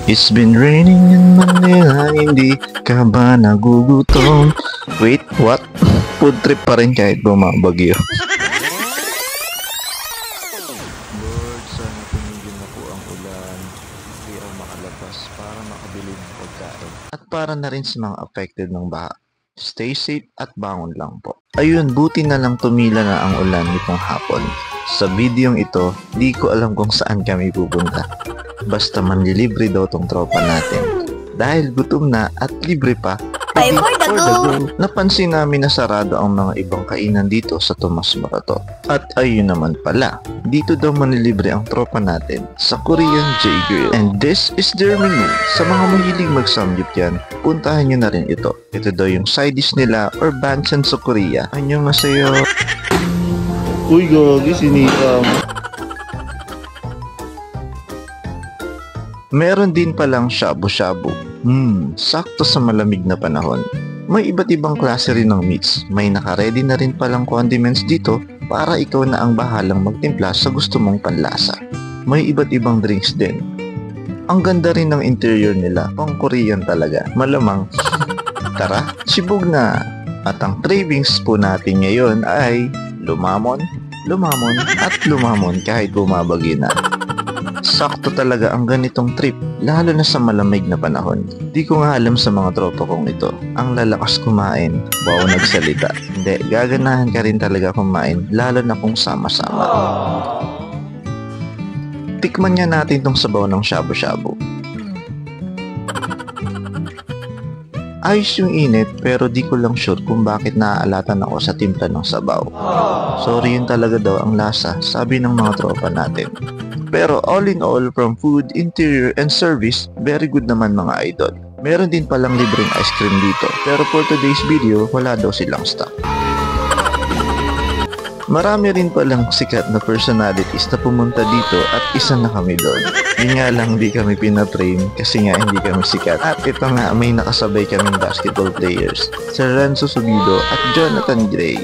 It's been raining in Manila, hindi ka ba nagugutom? Wait, what? Food trip pa rin kahit bumabagyo. Lord, sana tumigil na po ang ulan. Hindi ako makalabas para makabili ng pagkain. At para na rin sa mga affected ng baha. Stay safe at bangon lang po. Ayun, buti na lang tumila na ang ulan nitong hapon. Sa videong ito, di ko alam kung saan kami pupunta. Basta manlilibre daw tong tropa natin. Dahil gutom na at libre pa, Pay for the go! napansin namin na sarado ang mga ibang kainan dito sa Tomas Morato. At ayun naman pala, dito daw manlilibre ang tropa natin sa Korean J Grill. And this is their menu. Sa mga mahilig mag-samgyup yan, puntahan nyo na rin ito. Ito daw yung side dish nila or banchan sa Korea. Anyong masayo. Uy, gogi, sinikam. Meron din palang shabu-shabu. Sakto sa malamig na panahon. May iba't ibang klase rin ng meats. May naka-ready na rin palang condiments dito para ikaw na ang bahalang magtimpla sa gusto mong panlasa. May iba't ibang drinks din. Ang ganda rin ng interior nila. Pang Korean talaga. Malamang. Tara, sibog na! At ang cravings po natin ngayon ay lumamon, lumamon, at lumamon kahit bumabagyo na. Sakto talaga ang ganitong trip, lalo na sa malamig na panahon. Di ko nga alam sa mga tropa kong ito. Ang lalakas kumain, wow nagsalita. Hindi, gaganahan ka rin talaga kumain, lalo na kung sama-sama. Tikman niya natin tong sabaw ng shabu-shabu. Ayos yung init, pero di ko lang sure kung bakit naaalatan ako sa timpla ng sabaw. Sorry, yun talaga daw ang lasa, sabi ng mga tropa natin. Pero all in all, from food, interior, and service, very good naman mga idol. Meron din palang libreng ice cream dito, pero for today's video, wala daw silang stock. Marami rin palang sikat na personalities na pumunta dito at isa na kami doon. Yun nga lang di kami pinaprame kasi nga hindi kami sikat. At ito nga, may nakasabay kaming basketball players, si Renzo Subido at Jonathan Gray.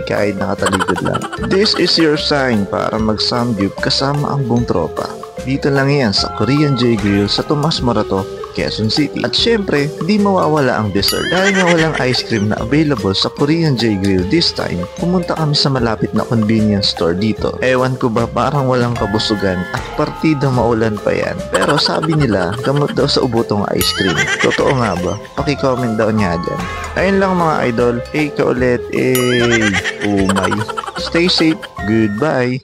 Kahit nakatalikod lang. This is your sign para mag-samgyup kasama ang buong tropa. Dito lang yan sa Korean J Grill sa Tomas Morato, Quezon City. At syempre, di mawawala ang dessert. Dahil nga walang ice cream na available sa Korean J Grill this time, pumunta kami sa malapit na convenience store dito. Ewan ko ba, parang walang kabusugan at partida maulan pa yan. Pero sabi nila, gamot daw sa ubotong ice cream. Totoo nga ba? Paki-comment daw niya dyan. Ayun lang mga idol. Ka ulit. Oh my. Stay safe. Goodbye.